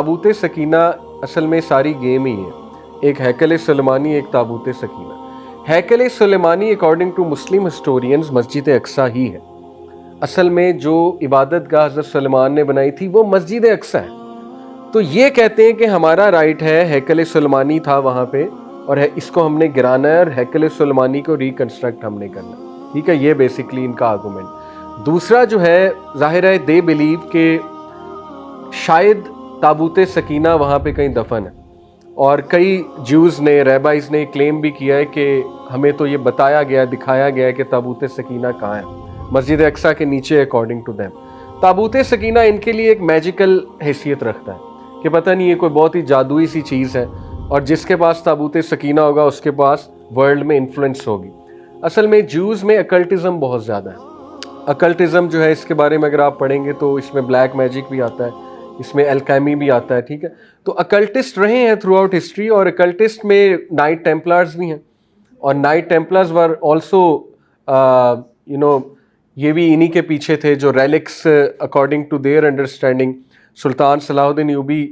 ताबूत सकीना असल में सारी गेम ही है, एक हैकल सुलेमानी, एक ताबूत सकीना। हैकल सुलेमानी अकॉर्डिंग टू मुस्लिम हिस्टोरियंस मस्जिद अक्सा ही है। असल में जो इबादत गाह हज़रत सुलेमान ने बनाई थी वो मस्जिद अक्सा है। तो ये कहते हैं कि हमारा राइट है, हैकल सुलेमानी था वहाँ पे और इसको हमने गिराना है और हैकल सुलेमानी को रिकंस्ट्रक्ट हमने करना। ठीक है, ये बेसिकली इनका आर्गूमेंट। दूसरा जो है, जाहिर है दे बिलीव के शायद ताबूत सकीना वहाँ पे कहीं दफन है, और कई ज्यूज़ ने, रैबाइज ने क्लेम भी किया है कि हमें तो ये बताया गया, दिखाया गया है कि ताबूत सकीना कहाँ है, मस्जिद अक्सा के नीचे। अकॉर्डिंग टू देम ताबूत सकीना इनके लिए एक मैजिकल हैसियत रखता है कि पता नहीं ये कोई बहुत ही जादुई सी चीज़ है, और जिसके पास ताबूत सकीना होगा उसके पास वर्ल्ड में इन्फ्लुएंस होगी। असल में ज्यूज़ में अकल्टिज़म बहुत ज़्यादा है। अकल्टिज़म जो है, इसके बारे में अगर आप पढ़ेंगे तो इसमें ब्लैक मैजिक भी आता है, इसमें एल्केमी भी आता है। ठीक है, तो अकल्टिस्ट रहे हैं थ्रू आउट हिस्ट्री, और अकल्टिस्ट में नाइट टेम्पलर्स भी हैं, और नाइट टेम्पलर्स वर ऑल्सो ये भी इन्हीं के पीछे थे, जो relics according to their understanding Sultan Salahuddin Ayyubi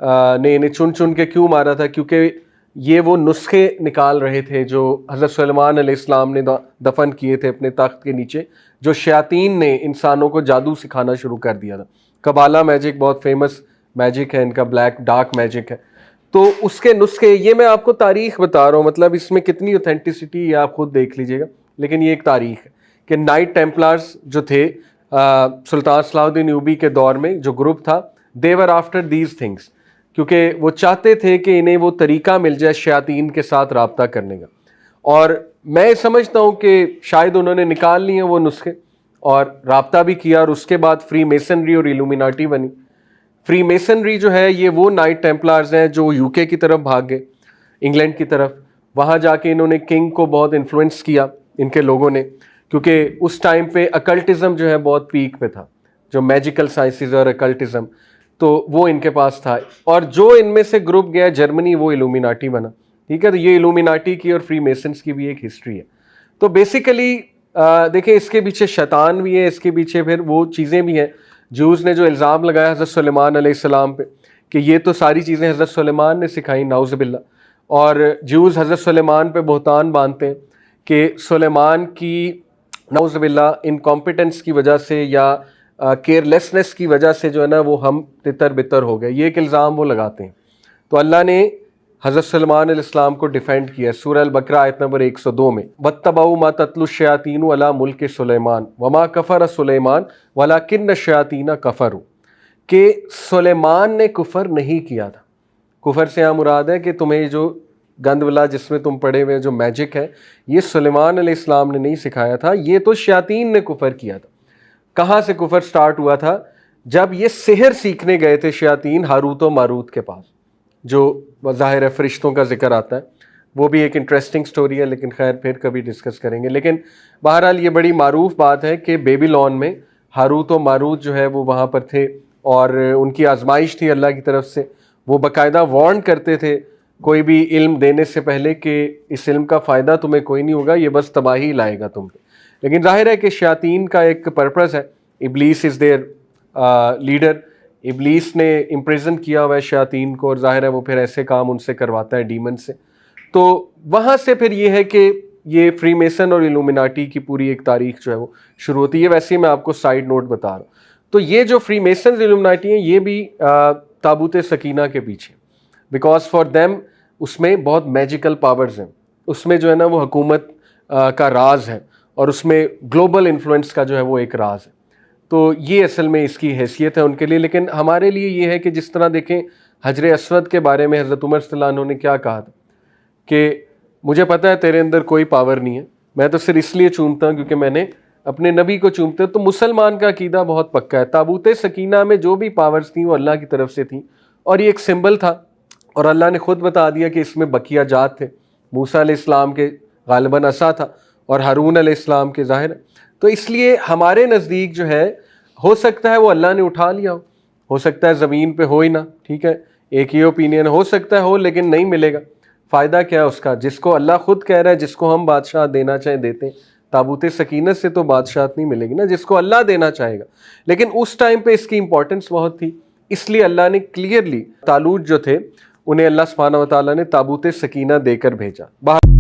ने इन्हें चुन चुन के क्यों मारा था, क्योंकि ये वो नुस्खे निकाल रहे थे जो हज़रत सुलेमान अलैहिस्सलाम ने दफन किए थे अपने तख्त के नीचे, जो शयातीन ने इंसानों को जादू सिखाना शुरू कर दिया था। कबाला मैजिक बहुत फेमस मैजिक है इनका, ब्लैक डार्क मैजिक है। तो उसके नुस्खे, ये मैं आपको तारीख बता रहा हूँ, मतलब इसमें कितनी ऑथेंटिसिटी आप खुद देख लीजिएगा, लेकिन ये एक तारीख है कि नाइट टेम्पलर्स जो थे सुल्तान सलाहुद्दीन यूबी के दौर में जो ग्रुप था, दे वर आफ्टर दीज थिंग्स, क्योंकि वो चाहते थे कि इन्हें वो तरीका मिल जाए शयातीन के साथ राब्ता करने का। और मैं समझता हूँ कि शायद उन्होंने निकाल लिए वो नुस्खे और राब्ता भी किया, और उसके बाद फ्री मेसनरी और इल्यूमिनाटी बनी। फ्री मेसनरी जो है, ये वो नाइट टेम्पलर्स हैं जो यूके की तरफ भाग गए, इंग्लैंड की तरफ। वहाँ जाके इन्होंने किंग को बहुत इन्फ्लुएंस किया इनके लोगों ने, क्योंकि उस टाइम पे अकल्टिज़म जो है बहुत पीक पे था, जो मैजिकल साइंसेस और अकल्टिज़म, तो वो इनके पास था। और जो इनमें से ग्रुप गया जर्मनी, वो इल्यूमिनाटी बना। ठीक है, तो ये इल्यूमिनाटी की और फ्री मेसन्स की भी एक हिस्ट्री है। तो बेसिकली देखिए, इसके पीछे शैतान भी है, इसके पीछे फिर वो चीज़ें भी हैं। ज्यूज़ ने जो इल्ज़ाम लगाया हज़रत सुलेमान अलैहिस्सलाम पे कि ये तो सारी चीज़ें हज़रत सुलेमान ने सिखाई, नाउज़ुबिल्लाह, और ज्यूज़ हज़रत सुलेमान पे बहतान बांधते हैं कि सुलेमान की नाउज़ुबिल्लाह इनकॉम्पिटेंस की वजह से या केयरलेसनेस की वजह से जो है ना, वो हम तितर बितर हो गए, ये एक इल्ज़ाम वो लगाते हैं। तो अल्लाह ने हज़रत सुलेमान अलैहिस्सलाम को डिफेंड किया सूरह अल-बकरा आयत नंबर 102 में, वत्तबऊ मा तत्लु शयातीनु अला मुल्क सुलेमान वमा कफर सुलेमान वलाकिन्न शयातीन कफरू, कि सुलेमान ने कुफर नहीं किया था। कुफर से यहाँ मुराद है कि तुम्हें जो गंदवला जिसमें तुम पढ़े हुए जो मैजिक है, ये सुलेमान अलैहिस्सलाम ने नहीं सिखाया था, ये तो शयातीन ने कुफर किया था। कहाँ से कुफर स्टार्ट हुआ था? जब ये सिहर सीखने गए थे शयातीन हारूत और मारूत के पास, जो ज़ाहिर है फरिश्तों का जिक्र आता है, वो भी एक इंटरेस्टिंग स्टोरी है, लेकिन खैर फिर कभी डिस्कस करेंगे। लेकिन बहरहाल ये बड़ी मारूफ बात है कि बेबीलोन में हारूत और मारूत जो है वो वहाँ पर थे, और उनकी आजमाइश थी अल्लाह की तरफ से। वो बाकायदा वार्न करते थे कोई भी इल्म देने से पहले कि इस इल्म का फ़ायदा तुम्हें कोई नहीं होगा, ये बस तबाही लाएगा तुम पे। लेकिन जाहिर है कि शयातीन का एक पर्पज़ है, इब्लीस इज़ देयर लीडर, इब्लीस ने इम्प्रिजन किया हुआ है शयातीन को, और जाहिर है वो फिर ऐसे काम उनसे करवाता है डीमन से। तो वहाँ से फिर ये है कि ये फ्री मेसन और इल्यूमिनाटी की पूरी एक तारीख जो है वो शुरू होती है। वैसे ही मैं आपको साइड नोट बता रहा हूँ। तो ये जो फ्री मेसन इल्यूमिनाटी हैं, ये भी ताबूत सकीना के पीछे, बिकॉज फॉर देम उसमें बहुत मैजिकल पावर्स हैं, उसमें जो है ना वो हुकूमत का राज है, और उसमें ग्लोबल इन्फ्लुएंस का जो है वो एक राज है। तो ये असल में इसकी हैसियत है उनके लिए। लेकिन हमारे लिए ये है कि जिस तरह देखें हजर अस्वद के बारे में हज़रत उमर रज़ियल्लाहु अन्हु ने क्या कहा था कि मुझे पता है तेरे अंदर कोई पावर नहीं है, मैं तो सिर्फ इसलिए चूमता हूँ क्योंकि मैंने अपने नबी को चूमते हो। तो मुसलमान का अकीदा बहुत पक्का है, ताबूत सकीना में जो भी पावर्स थी वो अल्लाह की तरफ से थी, और ये एक सिंबल था, और अल्लाह ने खुद बता दिया कि इसमें बकिया जात थे। मूसा अलैहिस्सलाम के गालिबन असा था, और हारून अलैहिस्सलाम के ज़ाहिर। तो इसलिए हमारे नज़दीक जो है, हो सकता है वो अल्लाह ने उठा लिया हो सकता है ज़मीन पे हो ही ना। ठीक है, एक ही ओपिनियन हो सकता है हो, लेकिन नहीं मिलेगा। फ़ायदा क्या है उसका, जिसको अल्लाह खुद कह रहा है, जिसको हम बादशाह देना चाहें देते हैं। ताबूत सकीनत से तो बादशाहत नहीं मिलेगी ना, जिसको अल्लाह देना चाहेगा। लेकिन उस टाइम पे इसकी इंपॉर्टेंस बहुत थी, इसलिए अल्लाह ने क्लियरली तालूत जो थे उन्हें अल्लाह सुब्हानहू व तआला ने ताबूत सकीना देकर भेजा।